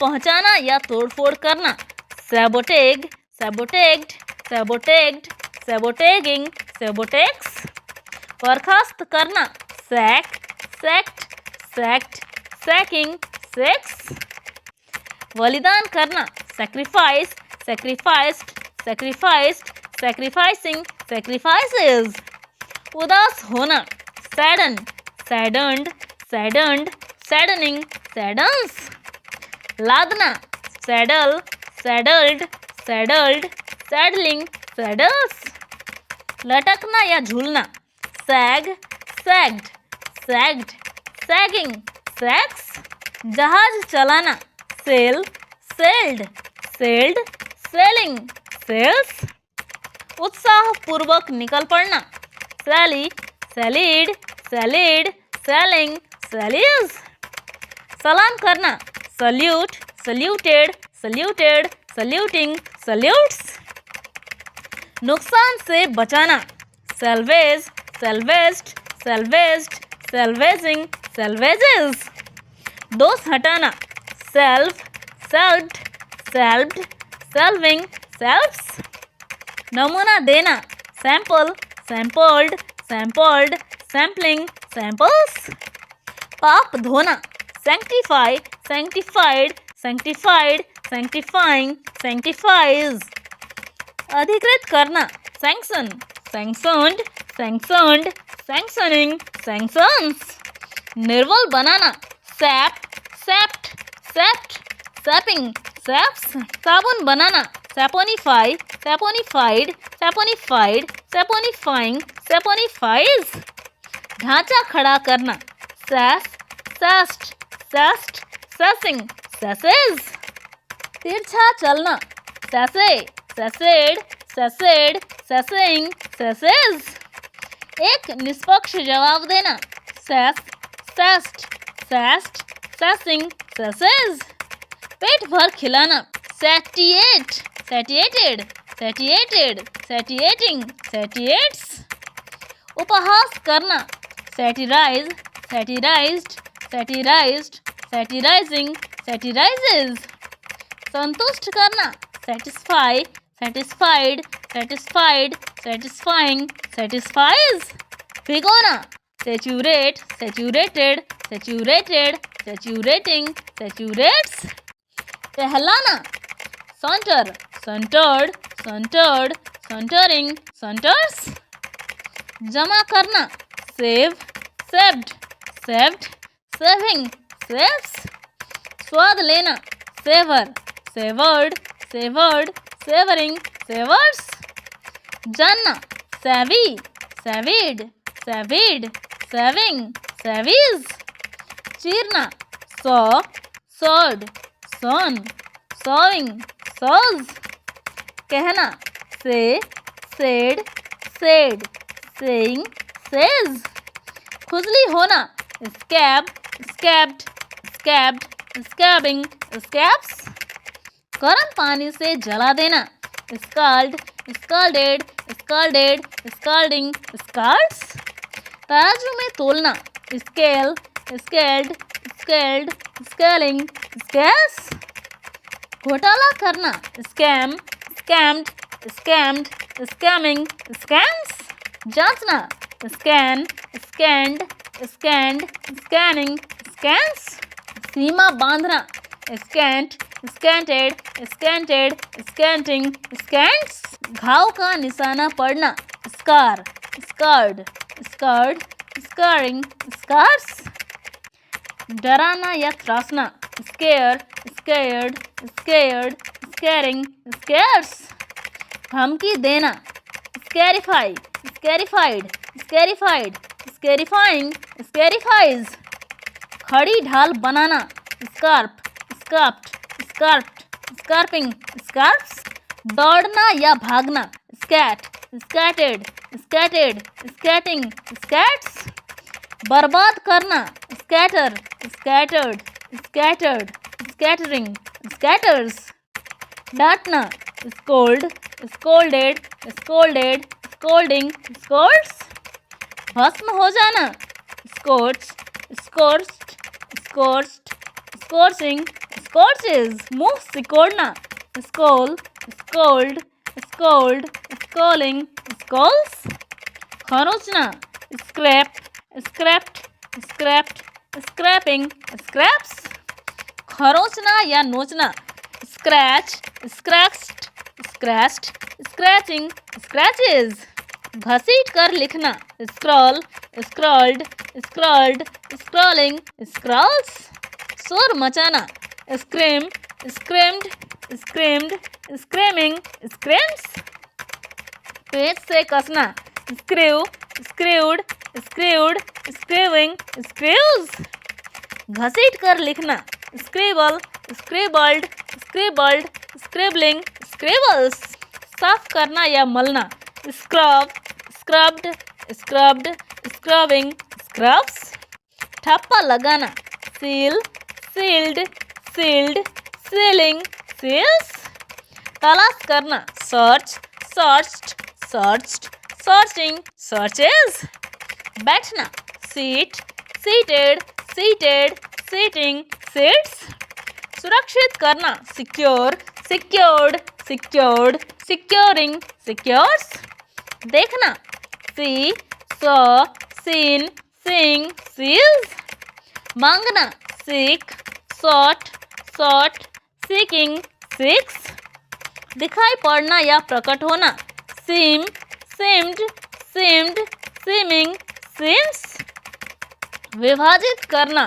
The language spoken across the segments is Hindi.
पहुंचाना या तोड़फोड़ करना, सैबोटेग, सैबोटेग्ड, सैबोटेग्ड, सैबोटेगिंग, सैबोटेक्स। बर्खास्त करना, sack, sacked, sacked, sacking, sacks. बलिदान करना, sacrifice, sacrificed, sacrificed, sacrificing, sacrifices. उदास होना, sadden, saddened, saddened, saddening, saddens. लादना, saddle, saddled, saddled, saddling, saddles. लटकना या झूलना, sag, sagged, sagged, sagging, sags. जहाज चलाना, sail, sailed, sailed, sailing, sails. उत्साहपूर्वक निकल पड़ना, सैली, सैलीड, सैलीड, सैलिंग, सैलीज। सलाम करना, salute, saluted, saluted, saluting, salutes. नुकसान से बचाना, सैल्वेज, सैल्वेज्ड, सैल्वेज्ड, सैल्वेजिंग, सैल्वेजेस। दोष हटाना, सेल्फ, सेल्फ्ड, सेल्फ्ड, सेल्विंग, सेल्फ्स। नमूना देना, sample, sampled, sampled, sampling, samples. पाप धोना, sanctify, sanctified, sanctified, sanctifying, sanctifies. अधिकृत करना, sanction, sanctioned, sanctioned, sanctioning, sanctions. निर्बल बनाना, सैप, सैप्ट, सैप्ट, सैपिंग, सैप्स। साबुन बनाना, सैपोनिफाई, सैपोनिफाइड, सैपोनिफाइड, सैपोनिफाइंग, सैपोनिफाइज। ढांचा खड़ा करना, सैस, सैस्ट, सैस्ट, सैसिंग, सैसेज। तिरछा चलना, सैसे, सैसेड, सैसेड, सैसेइंग, सैसेज। एक निष्पक्ष जवाब देना, सैस, सैस्ट, सैस्ट, सैसिंग, सैसेज। पेट भर खिलाना, सैटिएट, सैटिएटेड, सैटिएटेड, सैटिएटिंग, सैटिएट्स। उपहास करना, सैटिराइज, सैटिराइज्ड, सैटिराइज्ड, सैटिराइजिंग, सैटिराइजेज। संतुष्ट करना, satisfy, satisfied, satisfied, satisfying, satisfies. भिगोना, saturate, saturated, saturated, saturating, saturates. टहलाना, saunter, sauntered, sauntered, sauntering, saunters. जमा करना, save, saved, saved, saving, saves. स्वाद लेना, savour, savoured, savoured, savouring, savours. जानना, savvy, savvied, savvied, savvying, savvies. चीरना, saw, sawed, sawn, sawing, saws. कहना, say, said, said, saying, says. खुजली होना, स्कैब, स्कैब्ड, स्कैब्ड, स्कैबिंग, स्कैब्स। गर्म पानी से जला देना, स्काल्ड, स्काल्डेड, स्काल्डेड, स्काल्डिंग, स्काल्ड्स। तराजू में तोलना, scale, scaled, scaled, scaling, scales. घोटाला करना, scam, scammed, scammed, scamming, scams. जांचना, scan, scanned, scanned, scanning, scans. सीमा बांधना, scant, scanted, scanted, scanting, scants. घाव का निशाना पड़ना, scar, scarred, scarred, scarring, scars. डराना या त्रासना, scare, scared, scared, scaring, scares. धमकी देना, स्कैरिफाई, स्कैरिफाइड, स्कैरिफाइड, स्कैरिफाइंग, स्कैरिफाइज। खड़ी ढाल बनाना, स्कार्प, स्कार्प्ड, स्कार्प्ड, स्कार्पिंग, स्कार्प्स। दौड़ना या भागना, स्कैट, स्कैटेड, स्कैटेड, स्कैटिंग, स्कैट्स। बर्बाद करना, scatter, scattered, scattered, scattering, scatters. डांटना, scold, scolded, scolded, scolding, scolds. भस्म हो जाना, scorch, scorched, scorched, scorching, scorches मुंह सिकोड़ना, scowl, scowled, scowled, scowling, scowls. खरोंचना, scrap, scrapped, scrapped, scrapping, scraps. खरोंचना या नोचना, scratch, scratched, scratched, scratching, scratches. घसीट कर लिखना, scrawl, scrawled, scrawled, scrawling, scrawls. शोर मचाना, scream, screamed, screamed, screaming, screams. पेच से कसना, screw, screwed, screwed, screwing, screws. घसीट कर लिखना, scribble, scribbled, scribbled, scribbling, scribbles. साफ करना या मलना, scrub, scrubbed, scrubbed, scrubbing, scrubs. ठप्पा लगाना, seal, sealed, sealed, sealing, seals. तलाश करना, search, searched, searched, searching, searches. बैठना, seat, seated, seated, seating, seats. सुरक्षित करना, secure, secured, secured, securing, secures. देखना, see, saw, seen, seeing, sees. मांगना, seek, sought, sought, seeking, seeks. दिखाई पड़ना या प्रकट होना, seem, seemed, seemed, seeming, seems. विभाजित करना,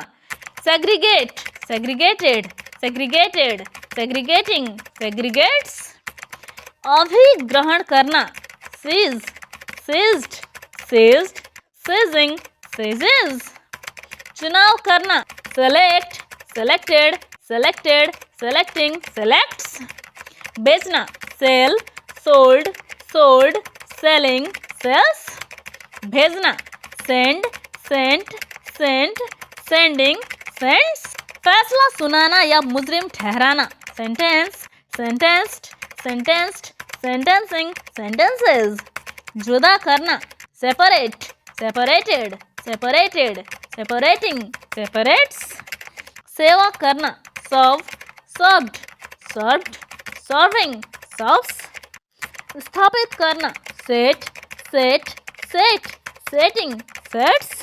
segregate, segregated, segregated, segregating, segregates. अभिग्रहण करना, seize, seized, seized, seizing, seizes. चुनाव करना, select, selected, selected, selecting, selects. बेचना, sell, sold, sold, selling, sells. भेजना, send, sent, sent, sending, sends. फैसला सुनाना या मुजरिम ठहराना, sentence, sentenced, sentenced, sentencing, sentences. जुदा करना, separate, separated, separated, separating, separates. सेवा करना, serve, served, served, serving, serves. स्थापित करना, set, set, set, setting, sets.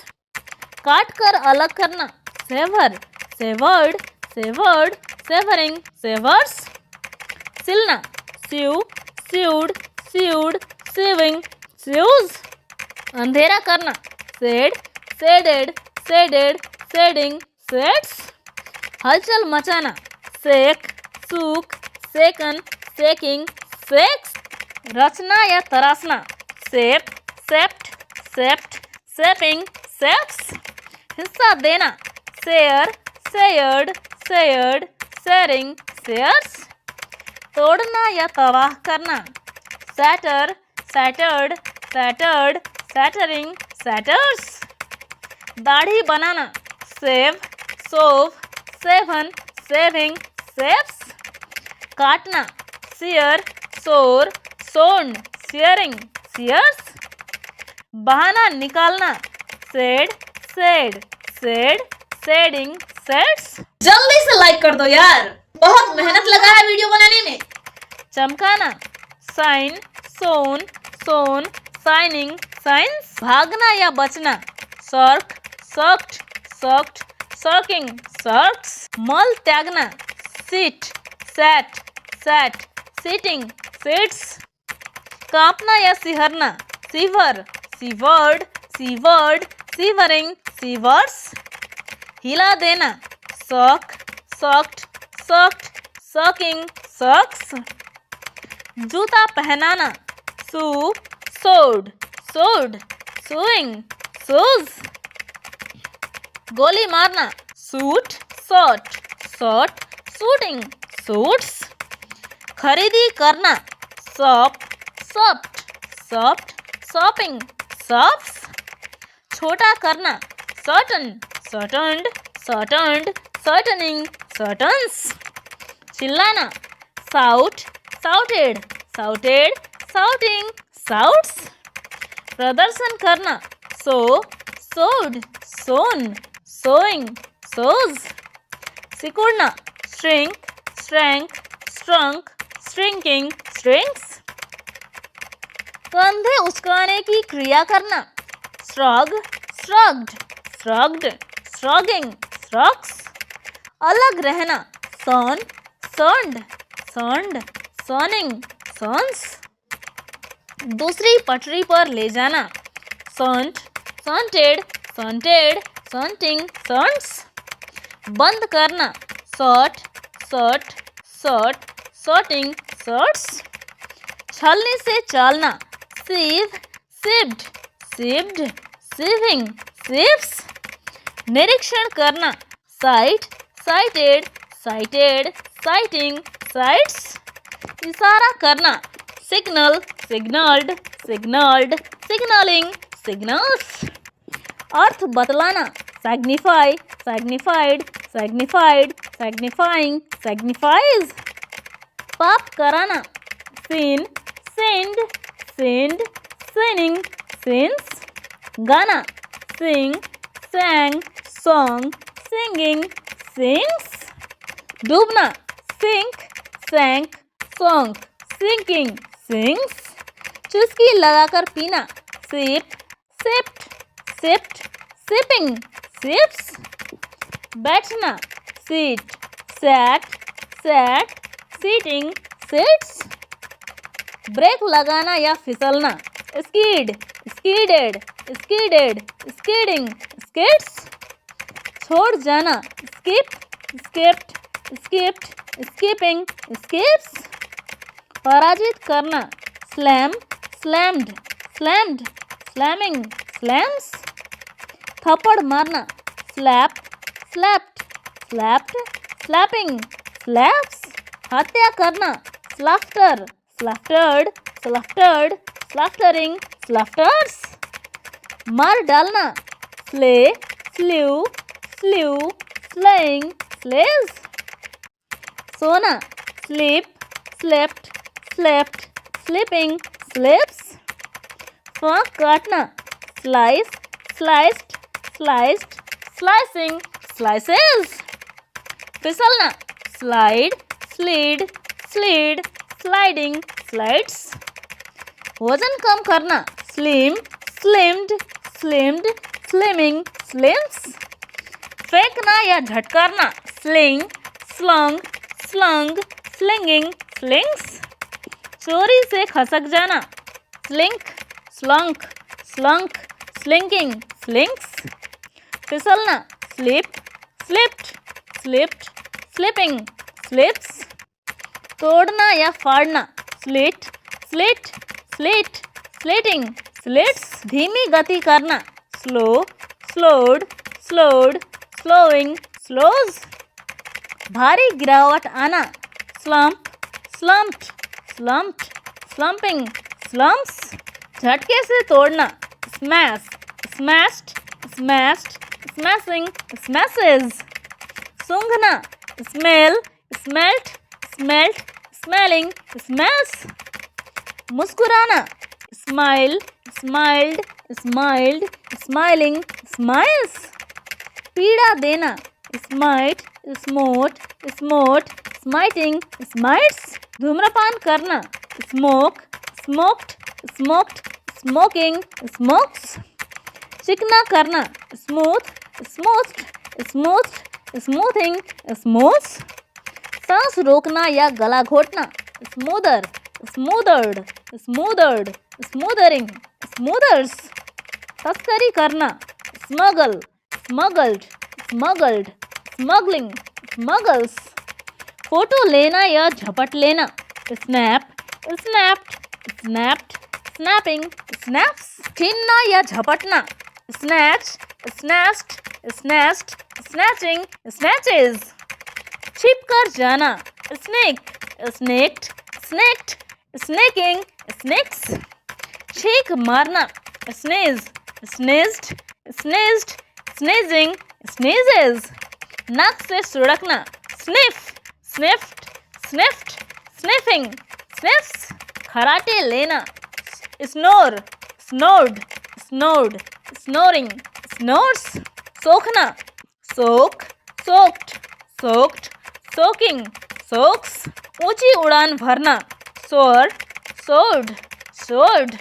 काट कर अलग करना, sever, savoured, savoured, savouring, severs. सिलना, sew, sewed, sued, sieving, sues. अंधेरा करना, shade, shaded, shaded, shading, shades. हलचल मचाना, सेक, सूक, सेकन, सेकिंग, सेक्स। रचना या तराशना, सेप, सेप्ट, सेप्ट, सेपिंग, सेप्स। हिस्सा देना, share, shared, shared, sharing, shares. तोड़ना या तबाह करना, सैटर, सैटर्ड, सैटर्ड, सैटरिंग, सैटर्स। दाढ़ी बनाना, सेव, सोव, सेवन, सेविंग, सेव्स। काटना, सियर, सोर, सोन, सियरिंग, सियर्स। बहाना निकालना, सेड, सेड, सेड, सेडिंग, सेड्स। जल्दी से लाइक कर दो यार, बहुत मेहनत लगा है वीडियो बनाने में। चमकाना, साइन, सोन, सोन, साइनिंग, साइंस। भागना या बचना, सर्क, सर्क्ड, सर्क्ड, सर्किंग, सर्क्स। मल त्यागना, shit, shat, shat, shitting, shits. कांपना या सिहरना, shiver, shivered, shivered, shivering, shivers. हिला देना, shock, shocked, shocked, shocking, shocks. जूता पहनाना, shoe, shod, shod, shoeing, shoes. गोली मारना, shoot, shot, shot, shooting, shoots. खरीदी करना, shop, shopped, shopped, shopping, shops. छोटा करना, shorten, shortened, shortened, shortening, shortens. चिल्लाना, shout, shouted, shouted, shouting, shouts. प्रदर्शन करना, सो, सोड, सोन, सोइंग, सोज। सिकुड़ना, shrink, shrank, shrunk, shrinking, shrinks. कंधे उचकाने की क्रिया करना, shrug, shrugged, shrugged, shrugging, shrugs. अलग रहना, son, sunned, sunned, sunning, sons. दूसरी पटरी पर ले जाना, sunt, sunted, sunted, sunting, sunts. बंद करना, sort, sort, sort, sorting, sorts. छलनी से चालना, sieve, sieved, sieved, sieving, sieves. निरीक्षण करना, sight, sighted, sighted, sighting, sights. इशारा करना, signal, signaled, signaled, signaling, signals. अर्थ बतलाना, signify, signified, signified, signifying, signifies. पाप कराना, sin, sinned, sinned, sinning, sins. गाना, sing, sang, song, singing, sings. डूबना, sink, sank, sunk, sinking, sings. चुस्की लगाकर पीना, sip, sipped, sipped, sipping, sips. बैठना, sit, sat, sat, sitting, sits. Brake लगाना या फिसलना, skid, skidded, skidded, skidding, skids. छोड़ जाना, skip, skipped, skipped, skipping, skips. पराजित करना, slam, slammed, slammed, slamming, slams. थप्पड़ मारना, slap, slapped, slapped, slapping, slaps. हत्या करना, slaughter, slaughtered, slaughtered, slaughtering, slaughters. मार डालना, slay, slew, slew, slaying, slays. सोना, sleep, slept, slept, sleeping, sleeps. स्वांख काटना, slice, sliced, sliced, slicing, slices. फिसलना, slide, slid, slid, sliding, slides. वजन कम करना, slim, slimmed, slimmed, slimming, slims. फेंकना या झटकारना, sling, slung, slung, slinging, slings. चोरी से खसक जाना, slink, slunk, slunk, slinking, slinks. फिसलना, slip, slipped, slipped, slipping, slips. तोड़ना या फाड़ना, slit, slit, slit, slitting, slits. धीमी गति करना, slow, slowed, slowed, slowing, slows. भारी गिरावट आना, slump, slumped, slumped, slumping, slumps. झटके से तोड़ना, smash, smashed, smashed, smashing, smashes. सूंघना, smell, smelt, smelt, smelling, smells. मुस्कुराना, smile, smiled, smiled, smiling, smiles. पीड़ा देना, smite, smote, smote, smiting, smites. धूम्रपान करना, smoke, smoked, smoked, smoking, smokes. चिकना करना, smooth, smoothed, smoothed, smoothing, smooths. सांस रोकना या गला घोटना, smoother, smothered, smothered, smoothering, smoothers. तस्करी करना, smuggle, smuggled, smuggled, smuggling, smuggles. Photo लेना या झपट लेना, snap, snapped, snapped, snapping, snaps. छीनना या झपटना, snatch, snatched, snatched, snatching, snatches. छिप कर जाना, snake, snaked, snaked, snaking, snakes. छींक मारना, sneeze, sneezed, sneezed, sneezing, sneezes. नाक से सुड़कना, sniff, sniffed, sniffed, sniffing, sniffs. खराटे लेना, snore, snored, snored, snoring, snores. सोखना, soak, soaked, soaked, soaking socks, ऊंची उड़ान भरना, सोर सोर्ड सोर्ड,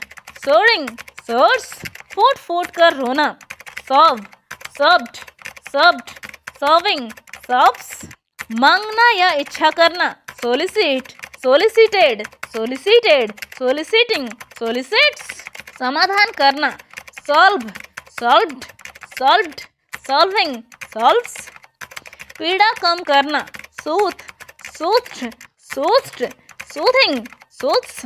सोरिंग सोर्स, फूट फूट कर रोना, सॉव सब्ड सब्ड, सर्विंग सर्व्स, मांगना या इच्छा करना, सोलिसिट सोलिसिटेड सोलिसिटेड, सोलिसिटिंग सोलिसिट्स, समाधान करना, solve solved solved, solving solves, पीड़ा कम करना, सूथ सूथ्ड सूथ्ड, सूथिंग सूथ्स,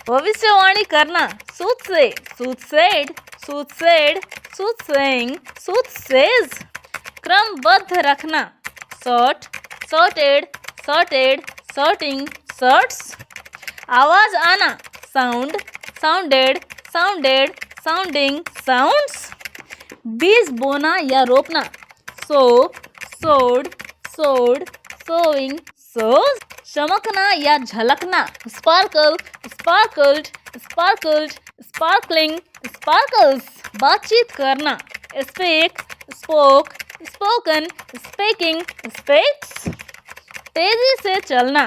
भविष्यवाणी करना, सूथसे सूथसेड सूथसेड, सूथसेइंग सूथसेज, क्रमबद्ध रखना, sort sorted sorted, sorting sorts, आवाज आना, sound sounded sounded, sounding sounds, बीज बोना या रोपना, सो सोड सोड, सोइंग सोज, चमकना या झलकना, sparkle sparkled sparkled, sparkling sparkles, बातचीत करना, speak spoke spoken, speaking speaks, तेजी से चलना,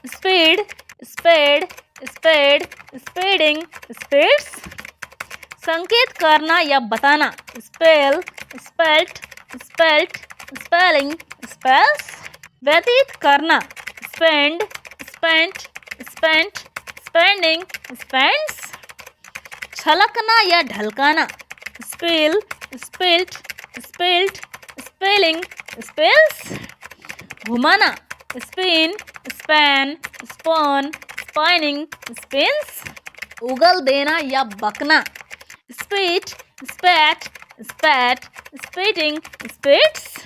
speed sped sped, speeding speeds, संकेत करना या बताना, spell spelt spelt, spelling spells, व्यतीत करना, spend spent spent, spending spends, छलकना या ढलकाना, spill spilt spilt, spilling spills, घुमाना, spin span spun, spinning spins, उगल देना या बकना, स्पीट स्पैट स्पैट, स्पीटिंग स्पिट्स,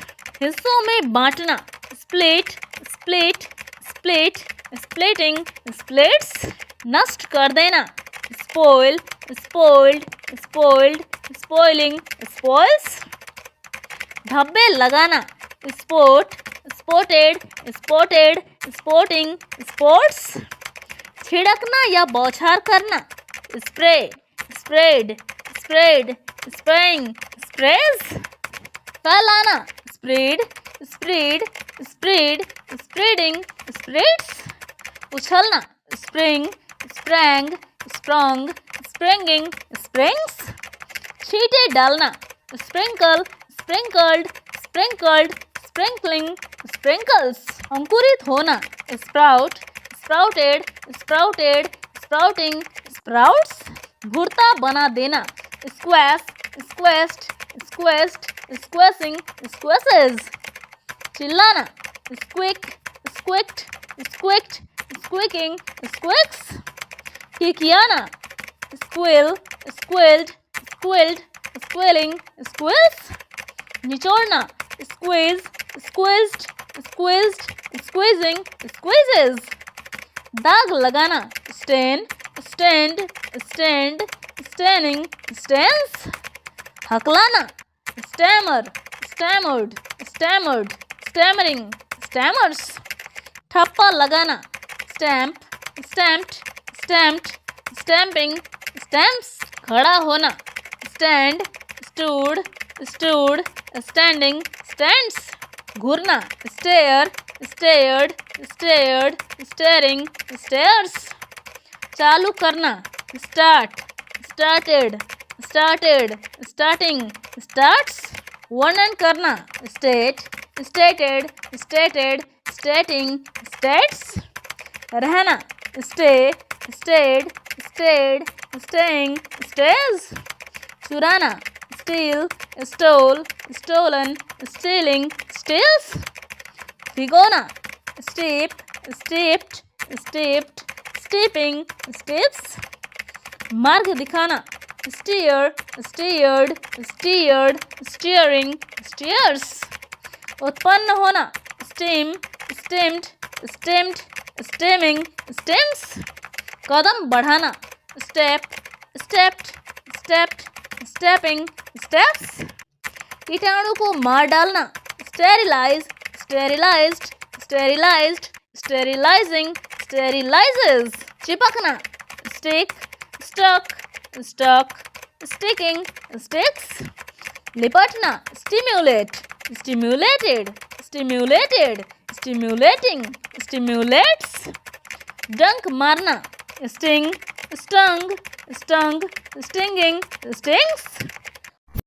हिस्सों में बांटना, split split split, splitting splits, नष्ट कर देना, spoil spoiled spoiled, spoiling spoils, धब्बे लगाना, spot spotted spotted, spotting spots, छिड़कना या बौछार करना, spray sprayed sprayed, spraying sprays, फैलाना, spread spread spread, spreading spreads, उछलना, spring sprang sprung, springing springs, छींटे डालना, sprinkle sprinkled sprinkled, sprinkling sprinkles, अंकुरित होना, sprout sprouted sprouted, sprouting sprouts, भुरता बना देना, squash squashed squashed, squashing squashes, चिल्लाना, स्क्विक स्क्विक्ड स्क्विक्ड, स्क्विकिंग स्क्विक्स, किकियाना, squeal squealed squealed, squealing squeals, निचोड़ना, squeeze squeezed squeezed, squeezing squeezes, दाग लगाना, stain stained stained, staining stains, हकलाना, stammer stammered stammered, stammering stammers, ठप्पा लगाना, stamp stamped stamped, stamping stamps, खड़ा होना, stand stood stood, standing stands, घूरना, stare stared stared, staring stares, चालू करना, start started started, starting starts, वर्णन करना, state stated stated, stating states, रहना, stay stayed stayed, staying stays, चुराना, steel stall stolen, stealing steals, भिगोना, steep steeped steeped, steeping steeps, मार्ग दिखाना, steer steered steered, steering steers, उत्पन्न होना, steam steamed steamed, steaming steams, कदम बढ़ाना, step stepped stepped, stepping steps, कीटाणु को मार डालना, sterilise sterilised sterilised, sterilising sterilises, चिपकना, stick stuck stuck, sticking sticks, लिपटना, stimulate stimulated stimulated, stimulating, stimulates. डंक मारना, sting, stung, stung, stinging, stings.